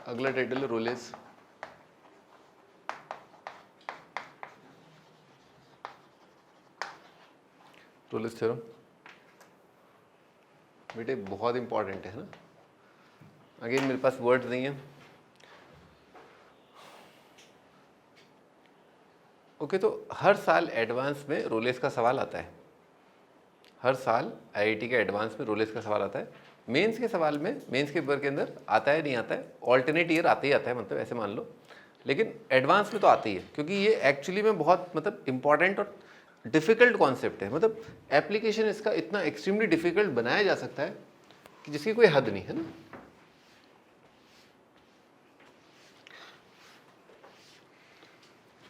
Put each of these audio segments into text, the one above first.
अगला टाइटल है Rolle's. Rolle's theorem बेटे बहुत इंपॉर्टेंट है ना। अगेन मेरे पास वर्ड्स नहीं है। ओके तो हर साल एडवांस में रोलेस का सवाल आता है। हर साल आईआईटी के एडवांस में रोलेस का सवाल आता है। मेंस के सवाल में, मेंस के पेपर के अंदर आता है नहीं आता है, ऑल्टरनेट ईयर आते ही आता है, मतलब ऐसे मान लो। लेकिन एडवांस में तो आती है, क्योंकि ये एक्चुअली में बहुत मतलब इंपॉर्टेंट और डिफ़िकल्ट कॉन्सेप्ट है। मतलब एप्लीकेशन इसका इतना एक्सट्रीमली डिफ़िकल्ट बनाया जा सकता है कि जिसकी कोई हद नहीं है ना।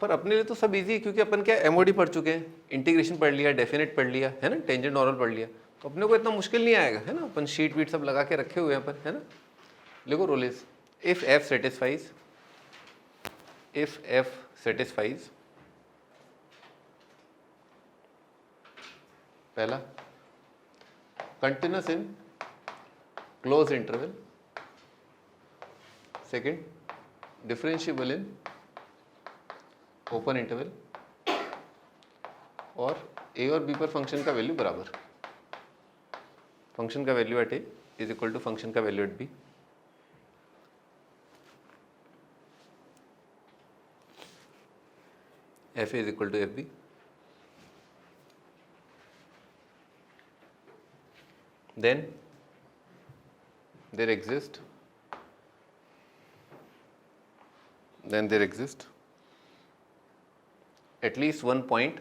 पर अपने लिए तो सब इजी है, क्योंकि अपन क्या एमओडी पढ़ चुके हैं, इंटीग्रेशन पढ़ लिया, डेफिनेट पढ़ लिया है ना, टेंजेंट नॉर्मल पढ़ लिया, तो अपने को इतना मुश्किल नहीं आएगा है ना। अपन शीट वीट सब लगा के रखे हुए हैं अपन, है ना। लिखो Rolle's. If f satisfies, if f satisfies, पहला continuous in closed interval, second differentiable in open interval, और ए और बी पर फंक्शन का वैल्यू बराबर। फंक्शन का value at a is equal to function का value at b. F a is equal to f b. then there exist at least one point,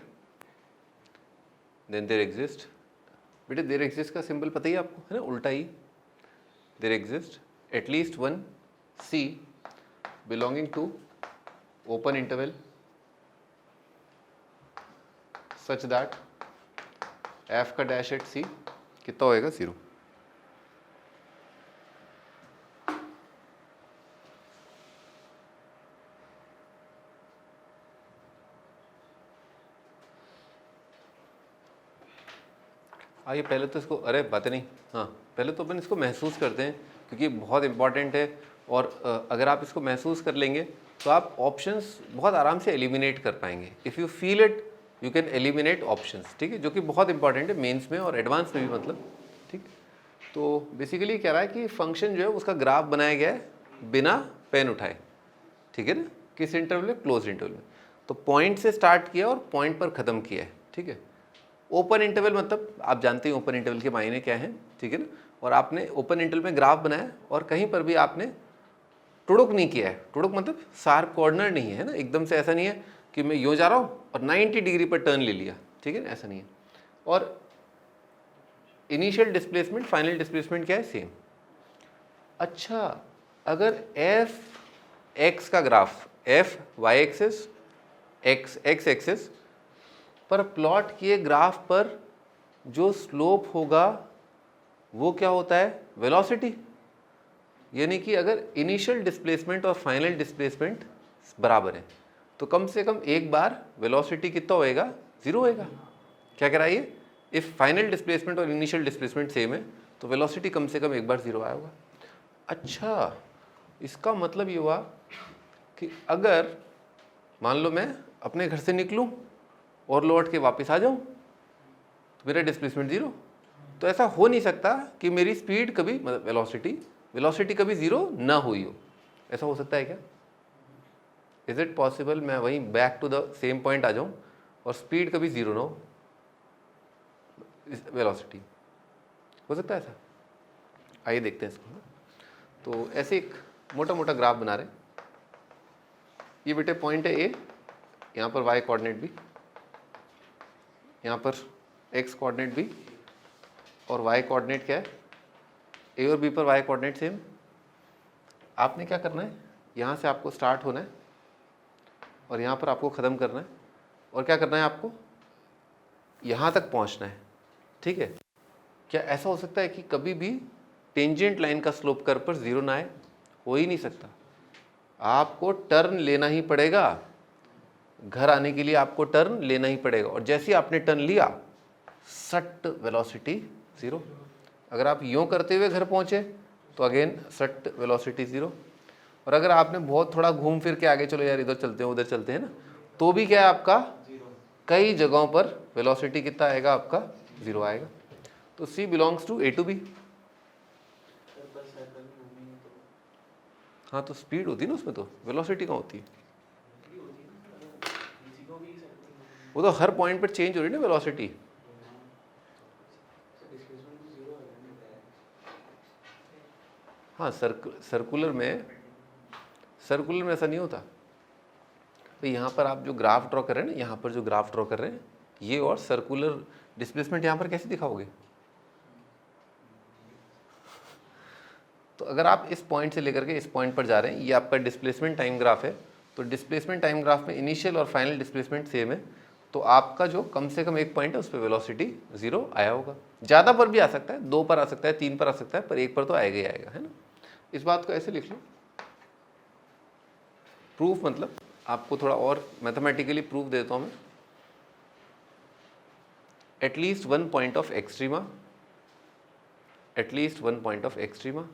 then there exist, बेटे there exist का symbol पता ही आपको है ना, उल्टा ही। there exist at least one C belonging to open interval such that f का dash at C कितना होएगा, 0। आइए पहले तो इसको, अरे बातें नहीं, हाँ पहले तो अपन इसको महसूस करते हैं, क्योंकि बहुत इंपॉर्टेंट है। और अगर आप इसको महसूस कर लेंगे तो आप ऑप्शंस बहुत आराम से एलिमिनेट कर पाएंगे। If you feel it you can eliminate options, ठीक है, जो कि बहुत इंपॉर्टेंट है मेंस में और एडवांस में भी, मतलब ठीक। तो बेसिकली कह रहा है कि फंक्शन जो है उसका ग्राफ बनाया गया है बिना पेन उठाए, ठीक है ना। किस इंटरवल में, क्लोज इंटरवल में। तो पॉइंट से स्टार्ट किया और पॉइंट पर ख़त्म किया है, ठीक है। ओपन इंटरवल मतलब आप जानते हैं ओपन इंटरवल के मायने क्या हैं, ठीक है ना। और आपने ओपन इंटरवल में ग्राफ बनाया और कहीं पर भी आपने टुड़ुक नहीं किया है। टुड़ुक मतलब शार्प कॉर्नर नहीं है ना, एकदम से ऐसा नहीं है कि मैं यूँ जा रहा हूँ और 90 डिग्री पर टर्न ले लिया, ठीक है ना, ऐसा नहीं है। और इनिशियल डिस्प्लेसमेंट फाइनल डिस्प्लेसमेंट क्या है, सेम। अच्छा, अगर एफ एक्स का graph, f y axis, x axis पर प्लॉट किए ग्राफ पर जो स्लोप होगा वो क्या होता है, वेलोसिटी। यानी कि अगर इनिशियल डिस्प्लेसमेंट और फाइनल डिस्प्लेसमेंट बराबर है तो कम से कम एक बार वेलोसिटी कितना होएगा, 0 होएगा। क्या कह रहा है ये, इफ फाइनल डिस्प्लेसमेंट और इनिशियल डिस्प्लेसमेंट सेम है तो वेलोसिटी कम से कम एक बार 0 आया होगा। अच्छा, इसका मतलब ये हुआ कि अगर मान लो मैं अपने घर से निकलूं और लौट के वापस आ जाऊं तो मेरा डिस्प्लेसमेंट 0। तो ऐसा हो नहीं सकता कि मेरी स्पीड कभी, मतलब वेलोसिटी कभी 0 ना हुई हो। ऐसा हो सकता है क्या? इज इट पॉसिबल मैं वहीं back to the same point आ जाऊं और स्पीड कभी 0 ना हो, वेलोसिटी? हो सकता है ऐसा? आइए देखते हैं इसको। तो ऐसे एक मोटा मोटा ग्राफ बना रहे हैं। ये बेटे पॉइंट है ए, यहाँ पर वाई कोऑर्डिनेट भी, यहाँ पर एक्स कोऑर्डिनेट भी, और वाई कोऑर्डिनेट क्या है, ए और बी पर वाई कोऑर्डिनेट सेम। आपने क्या करना है, यहाँ से आपको स्टार्ट होना है और यहाँ पर आपको ख़त्म करना है, और क्या करना है आपको, यहाँ तक पहुँचना है, ठीक है। क्या ऐसा हो सकता है कि कभी भी टेंजेंट लाइन का स्लोप कर्व पर 0 ना आए? हो ही नहीं सकता। आपको टर्न लेना ही पड़ेगा, घर आने के लिए आपको टर्न लेना ही पड़ेगा, और जैसे ही आपने टर्न लिया सट वेलोसिटी 0। अगर आप यूँ करते हुए घर पहुँचे तो अगेन सट वेलोसिटी 0। और अगर आपने बहुत थोड़ा घूम फिर के आगे चलो यार इधर चलते हैं उधर चलते हैं ना, तो भी क्या है आपका कई जगहों पर वेलोसिटी कितना आएगा आपका 0 आएगा। तो C belongs to A to B। हाँ तो स्पीड होती है ना उसमें, तो वेलोसिटी कहाँ होती है? वो तो हर पॉइंट पर चेंज हो रही है ना वेलोसिटी। हाँ सर्कुलर में ऐसा नहीं होता। तो यहाँ पर आप जो ग्राफ ड्रॉ कर रहे हैं ना, यहाँ पर जो ग्राफ ड्रॉ कर रहे हैं ये, और सर्कुलर डिस्प्लेसमेंट यहाँ पर कैसे दिखाओगे? तो अगर आप इस पॉइंट से लेकर के इस पॉइंट पर जा रहे हैं, ये आपका डिस्प्लेसमेंट टाइम ग्राफ है, तो डिस्प्लेसमेंट टाइम ग्राफ में इनिशियल और फाइनल डिस्प्लेसमेंट सेम है, तो आपका जो कम से कम एक पॉइंट है उस पर वेलोसिटी 0 आया होगा। ज़्यादा पर भी आ सकता है, 2 पर आ सकता है, 3 पर आ सकता है, पर 1 पर तो आएगा ही आएगा, है ना। इस बात को ऐसे लिख लो। प्रूफ मतलब आपको थोड़ा और मैथमेटिकली प्रूफ देता हूँ मैं। At least one point of extrema, at least one point of extrema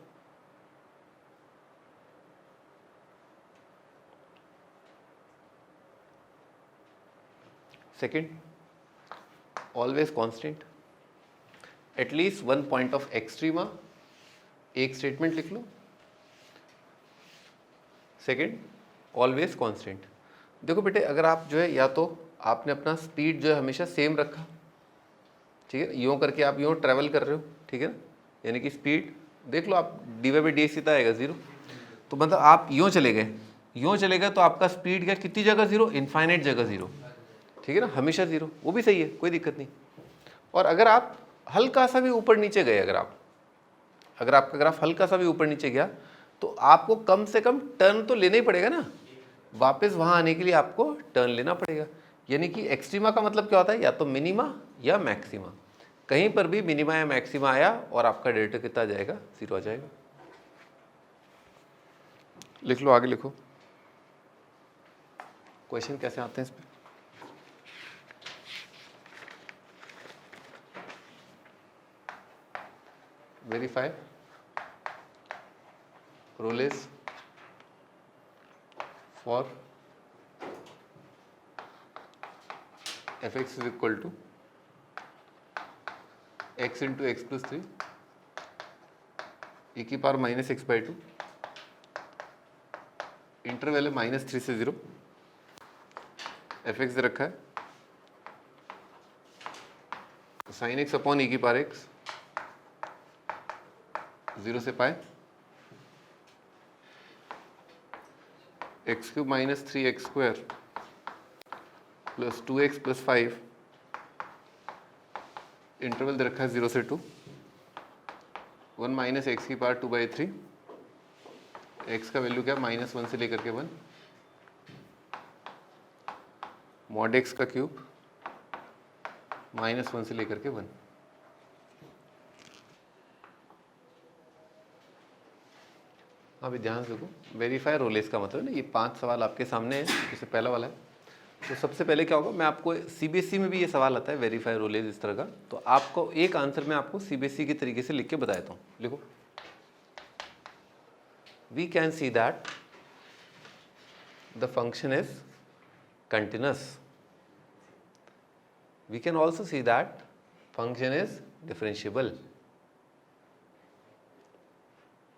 second, always constant, at least one point of extrema, एक स्टेटमेंट लिख लो। Second, always constant. देखो बेटे, अगर आप जो है या तो आपने अपना स्पीड जो है हमेशा सेम रखा, ठीक है, यूँ करके आप यूँ ट्रैवल कर रहे हो, ठीक है ना, यानी कि स्पीड देख लो आप dy/dx कितना आएगा 0, तो मतलब आप यूँ चले गए तो आपका स्पीड क्या कितनी जगह 0, इनफाइनाइट जगह 0, ठीक है ना, हमेशा 0, वो भी सही है, कोई दिक्कत नहीं। और अगर आप हल्का सा भी ऊपर नीचे गए, अगर आपका ग्राफ हल्का सा भी ऊपर नीचे गया, तो आपको कम से कम टर्न तो लेना ही पड़ेगा ना, वापस वहाँ आने के लिए आपको टर्न लेना पड़ेगा। यानी कि एक्सट्रीमा का मतलब क्या होता है, या तो मिनिमा या मैक्सिमा। कहीं पर भी मिनिमा या मैक्सिमा आया और आपका डेल्टा कितना आ जाएगा, 0 आ जाएगा। लिख लो, आगे लिखो। क्वेश्चन कैसे आते हैं इस पर? Verify Rolle's for fx is equal to x into x plus 3 e की power minus x by 2, interval है -3 से 0, fx रखा है साइन एक्स अपॉन e की पावर x 0 से पाए x cube minus 3x square plus 2x plus 5, interval दे रखा है 0 से 2, 1 माइनस एक्स की पावर 2/3, x का वैल्यू क्या -1 से लेकर के 1, मॉड x का क्यूब -1 से लेकर के 1। अभी ध्यान से देखो, वेरीफाई रोलेस का मतलब ना, ये 5 सवाल आपके सामने हैं, जैसे पहला वाला है। तो सबसे पहले क्या होगा, मैं आपको सीबीएसई में भी ये सवाल आता है वेरीफाई रोलेस इस तरह का, तो आपको एक आंसर मैं आपको सीबीएसई के तरीके से लिख के बता देता हूँ। लिखो, we can see that the function is continuous, we can also see that function is differentiable.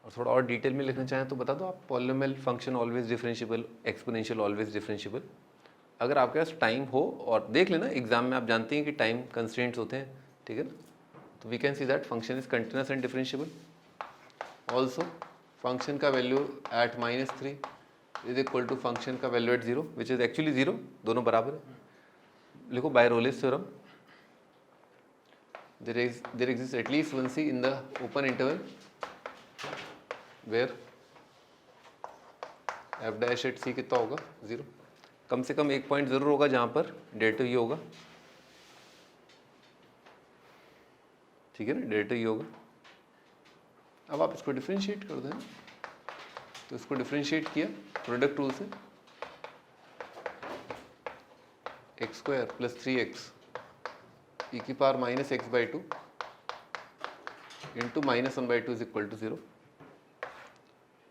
और थोड़ा और डिटेल में लिखना चाहें तो बता दो आप, polynomial function always differentiable, exponential always differentiable. अगर आपके पास टाइम हो, और देख लेना एग्जाम में आप जानते हैं कि टाइम कंस्ट्रेंट्स होते हैं, ठीक है ना, तो we can see that function is continuous and differentiable. Also function का value at -3 is equal to function का value at 0 which is actually 0, दोनों बराबर है। लिखो, by Rolle's theorem there exists at least one c in the open interval where f dash at c कितना होगा 0, कम से कम एक पॉइंट जरूर होगा जहां पर डेल्टा ई होगा, ठीक है ना, डेल्टा ई होगा। अब आप इसको डिफरेंशिएट कर दें, तो इसको डिफरेंशिएट किया प्रोडक्ट रूल से, x square plus 3x e की power -x/2 into -1/2 is equal to 0,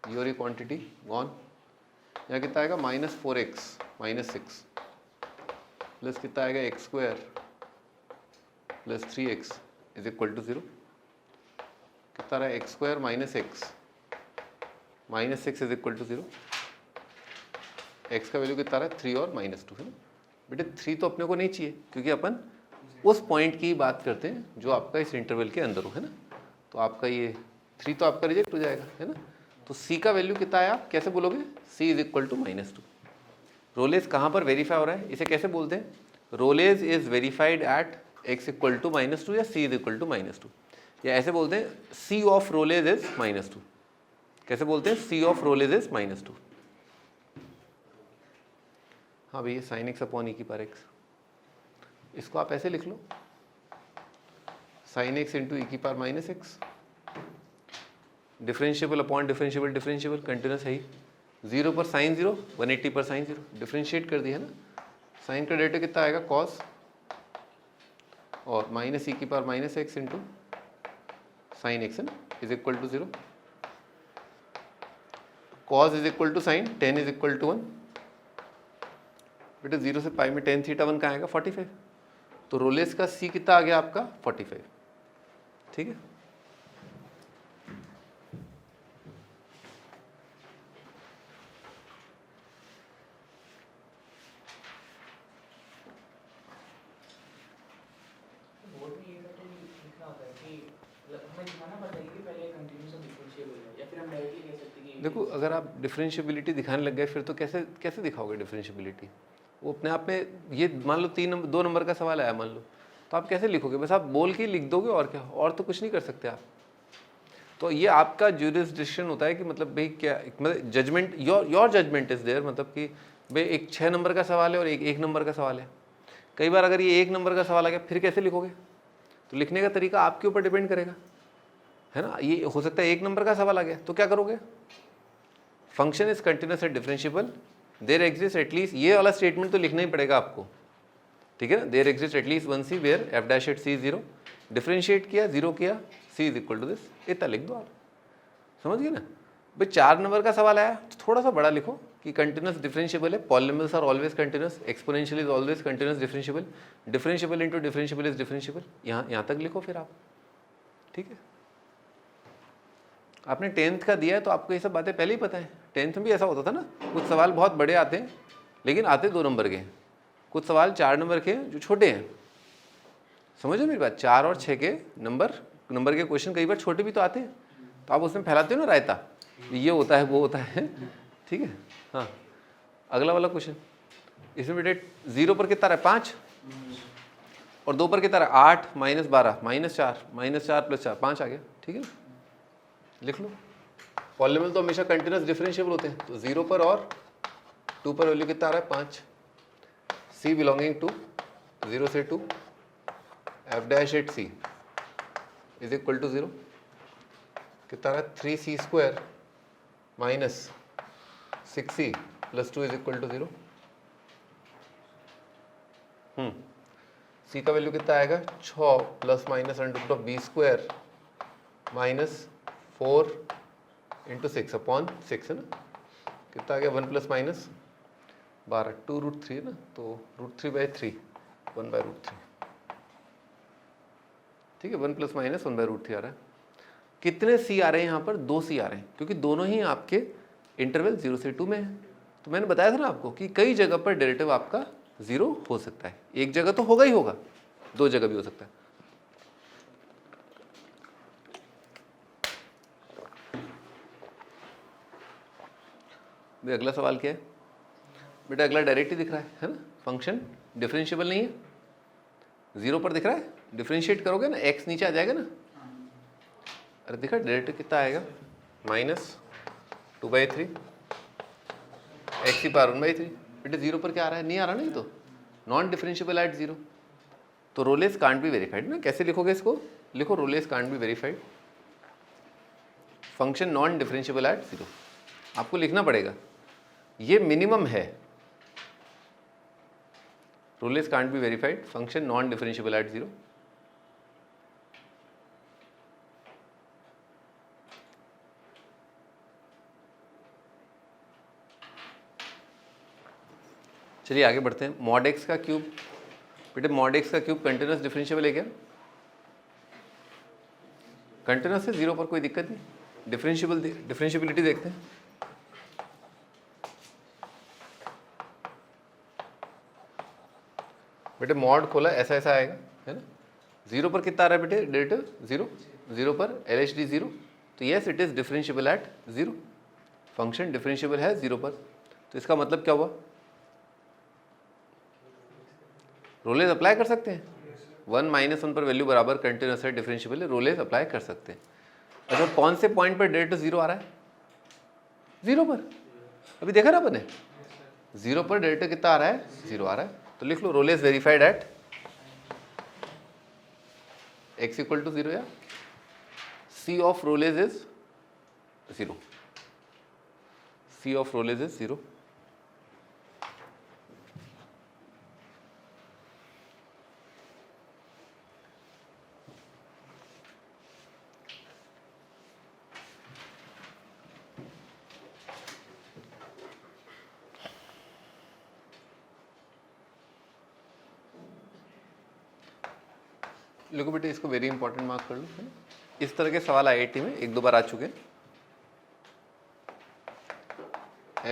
ये और ये क्वांटिटी गॉन। यहाँ कितना आएगा -4x -6 प्लस कितना आएगा x² plus 3x is equal to 0। कितना रहा x² - x is equal to 0। x का वैल्यू कितना रहा है 3 और -2 है ना बेटे। 3 तो अपने को नहीं चाहिए क्योंकि अपन उस पॉइंट की बात करते हैं जो आपका इस इंटरवल के अंदर हो, है ना। तो आपका ये 3 तो आपका रिजेक्ट हो जाएगा, है ना। तो c का वैल्यू कितना आया, आप कैसे बोलोगे, c is equal to -2। Rolle's कहाँ पर वेरीफाई हो रहा है, इसे कैसे बोलते हैं, Rolle's is verified at x equal to -2 या c इज इक्वल टू -2, या ऐसे बोलते हैं c ऑफ रोलेज इज -2। कैसे बोलते हैं, c ऑफ रोलेज इज -2। हाँ भैया sin x अपॉन e⁻x, इसको आप ऐसे लिख लो sin x into e⁻x, differentiable upon differentiable, differentiable continuous है ही। 0 पर sin 0, 180 पर sin 0, डिफरेंशिएट कर दिया है ना। साइन का डेरिवेटिव कितना आएगा cos और -e⁻x इंटू sin x है ना, is equal to 0। cos is equal to sin, tan is equal to 1। बेटे 0 से पाई में tan थीटा 1 का आएगा 45। तो रोलेस का c कितना आ गया आपका 45, ठीक है। देखो अगर आप डिफरेंशिएबिलिटी दिखाने लग गए फिर तो कैसे कैसे दिखाओगे डिफरेंशिएबिलिटी, वो अपने आप में, ये मान लो 2 नंबर का सवाल आया मान लो, तो आप कैसे लिखोगे, बस आप बोल के लिख दोगे और क्या, और तो कुछ नहीं कर सकते आप। तो ये आपका ज्यूरिसडिक्शन होता है कि मतलब भाई क्या, मतलब judgement, your judgement is there, मतलब कि भाई एक 6 नंबर का सवाल है और एक 1 नंबर का सवाल है। कई बार अगर ये 1 नंबर का सवाल आ गया फिर कैसे लिखोगे, तो लिखने का तरीका आपके ऊपर डिपेंड करेगा, है ना। ये हो सकता है 1 नंबर का सवाल आ गया तो क्या करोगे, function is continuous and differentiable, there exist at least, ये वाला स्टेटमेंट तो लिखना ही पड़ेगा आपको, ठीक है ना। There exist at least 1c where f dash at c 0, differentiate किया 0 किया, c is equal to this, इतना लिख दो आप, समझ गए ना भाई। 4 नंबर का सवाल आया तो थोड़ा सा बड़ा लिखो कि कंटिन्यूस डिफरेंशिएबल है, polynomials are always continuous, exponential is always continuous differentiable, differentiable into differentiable is differentiable, यहाँ तक लिखो फिर आप, ठीक है। आपने 10th का दिया है तो आपको ये सब बातें पहले ही पता है। 10th में भी ऐसा होता था ना, कुछ सवाल बहुत बड़े आते हैं लेकिन आते 2 नंबर के, कुछ सवाल 4 नंबर के जो छोटे हैं, समझो मेरी बात। 4 और 6 के नंबर के क्वेश्चन कई बार छोटे भी तो आते हैं, तो आप उसमें फैलाते हो ना रायता, ये होता है वो होता है, ठीक है। हाँ अगला वाला क्वेश्चन, इसमें बेटे 0 पर कितना रहा है 5 और 2 पर कितना रहा 8 -12 -4 प्लस 4 5 आ गया, ठीक है ना, लिख लो। पॉलिनोमियल तो हमेशा कंटिन्यूस डिफरेंशिएबल होते हैं, तो 0 पर और 2 पर वैल्यू कितना आ रहा है 5, c बिलोंगिंग टू 0 से 2 f dash at c is equal to 0, कितना आ रहा है 3c² minus 6c plus 2 is equal to 0। c का वैल्यू कितना आएगा 6 plus minus under of b² minus 4 into 6 upon 6 है ना, कितना आ गया 1 प्लस माइनस 12, 2√3 है ना, तो √3/3 1/√3, ठीक है। 1 प्लस माइनस 1/√3 आ रहा है। कितने c आ रहे हैं यहाँ पर, 2 c आ रहे हैं, क्योंकि दोनों ही आपके इंटरवल 0 से 2 में है। तो मैंने बताया था ना आपको कि कई जगह पर डेरिवेटिव आपका 0 हो सकता है, एक जगह तो होगा ही होगा, 2 जगह भी हो सकता है। भाई अगला सवाल क्या है बेटा, अगला डायरेक्ट ही दिख रहा है ना, फंक्शन डिफरेंशिएबल नहीं है, 0 पर दिख रहा है, डिफरेंशिएट करोगे ना x नीचे आ जाएगा ना, अरे देखा डायरेक्ट कितना आएगा -2/3 x⁻1/3। बेटे 0 पर क्या आ रहा है, नहीं आ रहा ना, ये तो नॉन डिफरेंशिएबल एट 0, तो रोलेस कांट बी वेरीफाइड ना। कैसे लिखोगे इसको, लिखो Rolle's can't be verified, function non differentiable eight 0, आपको लिखना पड़ेगा, ये मिनिमम है। Rolle's can't be verified, function non differentiable eight 0। चलिए आगे बढ़ते हैं। मॉड एक्स का क्यूब, बेटे मॉड एक्स का क्यूब कंटिन्यूस डिफरेंशिएबल है क्या? कंटिन्यूस है, जीरो पर कोई दिक्कत नहीं। डिफरेंशिएबिलिटी देखते हैं। बेटे मॉड खोला ऐसा ऐसा आएगा, है ना। जीरो पर कितना आ रहा है बेटे डेरिवेटिव? जीरो। जीरो पर LHD जीरो, तो yes it is differentiable eight zero. Function differentiable है जीरो पर, तो इसका मतलब क्या हुआ? रोलेज अप्लाई कर सकते हैं। 1 - 1 पर वैल्यू बराबर कंटिन्यूस है, डिफरेंशिएबल है, रोलेज अप्लाई कर सकते हैं। अच्छा कौन से पॉइंट पर डेरिवेटिव जीरो आ रहा है? जीरो पर। अभी देखा ना अपन ने, जीरो पर डेरिवेटिव कितना आ रहा है? जीरो आ रहा है। तो लिख लो Rolle's verified at x equal to zero, या C of Rolle's is zero. C of Rolle's is zero. लिखो बेटे इसको वेरी इंपॉर्टेंट मार्क कर लो, है ना। इस तरह के सवाल IIT में एक दो बार आ चुके हैं।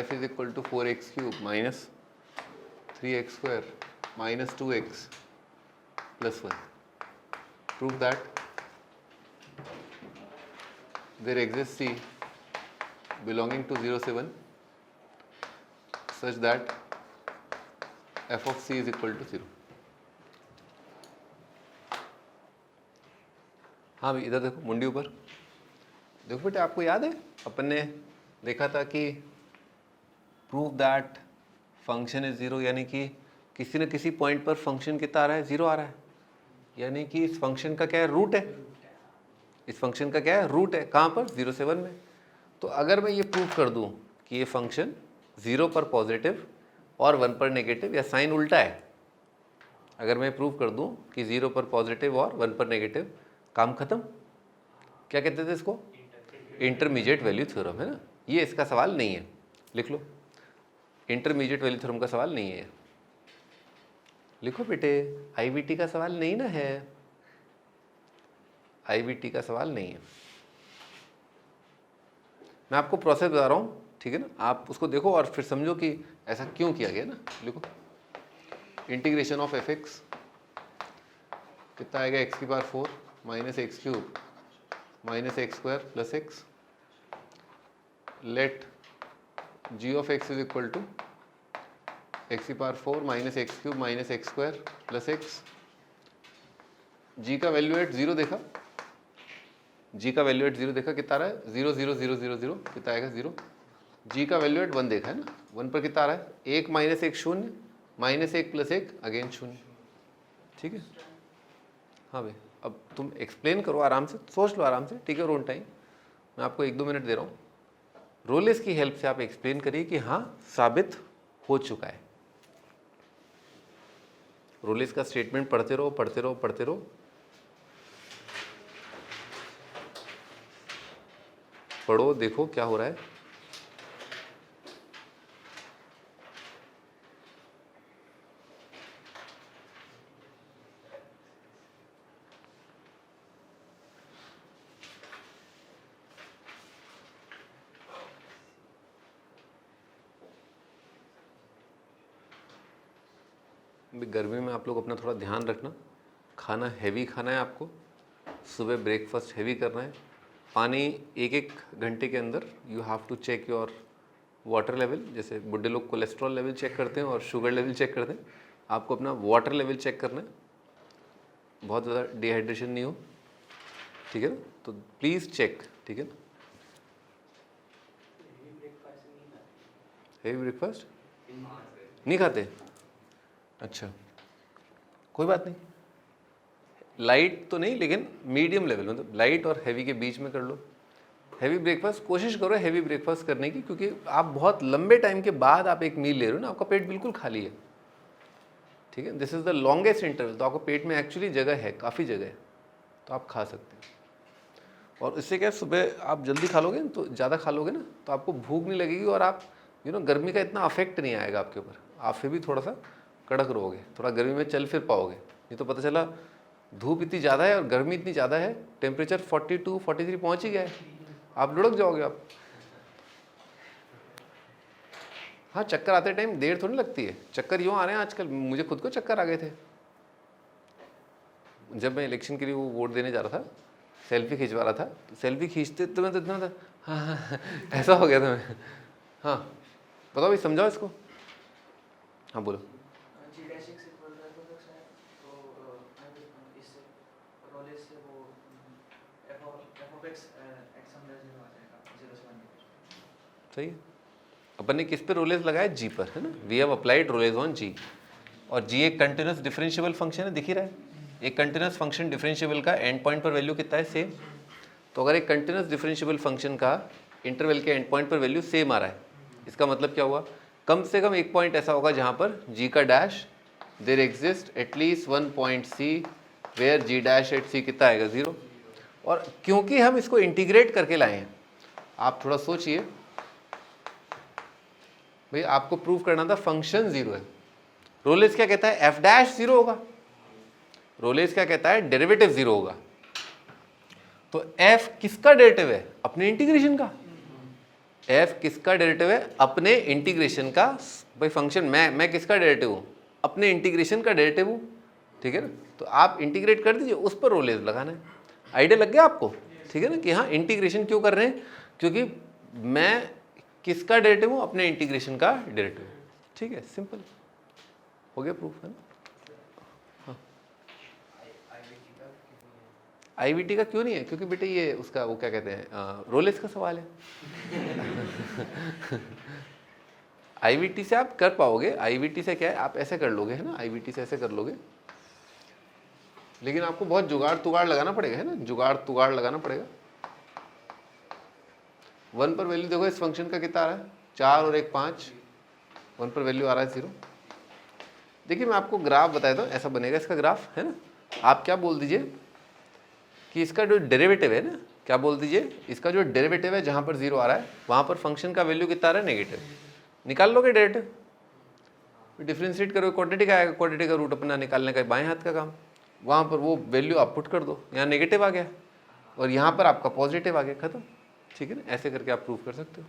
f is equal to 4x cube minus 3x square minus 2x plus 1। Prove that there exist C belonging to 0 7 such that f of C is equal to 0। हाँ भाई इधर देखो, मुंडी ऊपर देखो बेटे। आपको याद है अपन ने देखा था कि prove that function is zero, यानी कि किसी न किसी पॉइंट पर फंक्शन कितना आ रहा है? जीरो आ रहा है, यानी कि इस फंक्शन का क्या है? रूट है। इस फंक्शन का क्या है? रूट है। कहाँ पर? 0 7 में। तो अगर मैं ये प्रूव कर दूँ कि ये फंक्शन 0 पर पॉजिटिव और 1 पर नेगेटिव, या साइन उल्टा है, अगर मैं प्रूव कर दूँ कि 0 पर पॉजिटिव और 1 पर नेगेटिव, काम खत्म। क्या कहते थे इसको? इंटरमीडिएट वैल्यू थ्योरम, है ना। ये इसका सवाल नहीं है, लिख लो। इंटरमीडिएट वैल्यू थ्योरम का सवाल नहीं है, लिखो बेटे। IVT का सवाल नहीं ना है, IVT का सवाल नहीं है। मैं आपको प्रोसेस बता रहा हूँ, ठीक है ना। आप उसको देखो और फिर समझो कि ऐसा क्यों किया गया ना। लिखो इंटीग्रेशन ऑफ fx कितना आएगा? x की power 4 minus x cube minus x square plus x. Let g of x is equal to x की power 4 minus x cube minus x square plus x. g का value at zero देखा, g का value at zero देखा कितना आ रहा है? 0 0 0 0 0, कितना आएगा? 0। g का वैल्यू एट 1 देखा है ना, 1 पर कितना आ रहा है? 1 माइनस 1 शून्य, माइनस 1 प्लस 1 अगेन शून्य, ठीक है। हाँ भाई अब तुम एक्सप्लेन करो आराम से, सोच लो आराम से, ठीक है। रोन टाइम मैं आपको 1-2 मिनट दे रहा हूँ। रोलेस की हेल्प से आप एक्सप्लेन करिए कि हाँ साबित हो चुका है। रोलेस का स्टेटमेंट पढ़ते रहो पढ़ते रहो पढ़ते रहो। पढ़ो, देखो क्या हो रहा है। गर्मी में आप लोग अपना थोड़ा ध्यान रखना। खाना हैवी खाना है आपको, सुबह ब्रेकफास्ट हैवी करना है। पानी 1-1 घंटे के अंदर you have to check your water level. जैसे बुढ़े लोग कोलेस्ट्रॉल लेवल चेक करते हैं और शुगर लेवल चेक करते हैं, आपको अपना वाटर लेवल चेक करना है, बहुत ज़्यादा डिहाइड्रेशन नहीं हो, ठीक है ना। तो प्लीज़ चेक, ठीक है ना। हैवी ब्रेकफास्ट नहीं खाते? अच्छा कोई बात नहीं, लाइट तो नहीं लेकिन मीडियम लेवल, मतलब लाइट और हैवी के बीच में कर लो। हैवी ब्रेकफास्ट कोशिश करो हैवी ब्रेकफास्ट करने की, क्योंकि आप बहुत लंबे टाइम के बाद आप एक मील ले रहे हो ना, आपका पेट बिल्कुल खाली है, ठीक है। This is the longest interval, तो आपको पेट में एक्चुअली जगह है, काफ़ी जगह है, तो आप खा सकते हैं। और इससे क्या, सुबह आप जल्दी खा लोगे तो ज़्यादा खा लोगे ना, तो आपको भूख नहीं लगेगी और आप गर्मी का इतना अफेक्ट नहीं आएगा आपके ऊपर। आप फिर भी थोड़ा सा कड़क रहोगे, थोड़ा गर्मी में चल फिर पाओगे। नहीं तो पता चला धूप इतनी ज़्यादा है और गर्मी इतनी ज़्यादा है, टेम्परेचर 42 43 पहुँच ही गया है, आप लुढ़क जाओगे आप। हाँ, चक्कर आते टाइम देर थोड़ी लगती है, चक्कर यूँ आ रहे हैं आजकल, मुझे खुद को चक्कर आ गए थे जब मैं इलेक्शन के लिए वो वोट देने जा रहा था, सेल्फी खिंचवा रहा था, तो सेल्फी खींचते तो मैं तो इतना था हाँ ऐसा हो गया था मैं। हाँ बताओ भाई, समझाओ इसको। हाँ बोलो। सही है, अपन ने किस पे रोलेज लगाया? जी पर, है ना। We have applied Rolle's on जी। और जी एक कंटिन्यूस डिफरेंशिएबल फंक्शन है, दिख ही रहा है। एक कंटिन्यूस फंक्शन डिफरेंशिएबल का एंड पॉइंट पर वैल्यू कितना है? सेम। तो अगर एक कंटिन्यूस डिफरेंशिएबल फंक्शन का इंटरवल के एंड पॉइंट पर वैल्यू सेम आ रहा है, इसका मतलब क्या हुआ? कम से कम एक पॉइंट ऐसा होगा जहाँ पर जी का dash there exist at least one point C where G dash at C कितना आएगा? 0। और क्योंकि हम इसको इंटीग्रेट करके लाए हैं, आप थोड़ा सोचिए भाई, आपको प्रूव करना था फंक्शन 0 है। रोलेज क्या कहता है? एफ डैश 0 होगा। रोलेज क्या कहता है? डेरिवेटिव 0 होगा। तो एफ किसका डेरिवेटिव है? अपने इंटीग्रेशन का। एफ किसका डेरिवेटिव है? अपने इंटीग्रेशन का। भाई फंक्शन मैं किसका डेरिवेटिव हूँ? अपने इंटीग्रेशन का डेरिवेटिव हूँ, ठीक है ना। तो आप इंटीग्रेट कर दीजिए, उस पर रोलेज लगाना है। आइडिया लग गया आपको, ठीक है ना, कि हाँ इंटीग्रेशन क्यों कर रहे हैं? क्योंकि मैं किसका डेरिवेटिव हूँ? अपने इंटीग्रेशन का डेरिवेटिव। ठीक है, सिंपल हो गया प्रूफ, है ना। हाँ, आईवीटी का क्यों नहीं है? क्योंकि बेटे ये उसका वो क्या कहते हैं, रोलेज का सवाल है। आईवीटी से आप कर पाओगे, आईवीटी से क्या है, आप ऐसे कर लोगे, है ना, आईवीटी से ऐसे कर लोगे, लेकिन आपको बहुत जुगाड़ तुगाड़ लगाना पड़ेगा, है ना, जुगाड़ तुगाड़ लगाना पड़ेगा। 1 पर वैल्यू देखो इस फंक्शन का कितना आ रहा है? 4 और 1 5। 1 पर वैल्यू आ रहा है 0। देखिए मैं आपको ग्राफ बताया था, ऐसा बनेगा इसका ग्राफ, है ना। आप क्या बोल दीजिए कि इसका जो डेरिवेटिव है ना, क्या बोल दीजिए, इसका जो डेरिवेटिव है जहाँ पर 0 आ रहा है वहाँ पर फंक्शन का वैल्यू कितना आ रहा है? नेगेटिव। निकाल लोगे डेरिवेटिव, डिफ्रेंशिएट करोगे, क्वाड्रेटिक का आएगा, क्वाड्रेटिक का रूट अपना निकालने का बाएं हाथ का काम। वहाँ पर वो वैल्यू आप पुट कर दो, यहाँ नेगेटिव आ गया और यहाँ पर आपका पॉजिटिव आ गया, खत्म। ठीक है ना, ऐसे करके आप प्रूव कर सकते हो।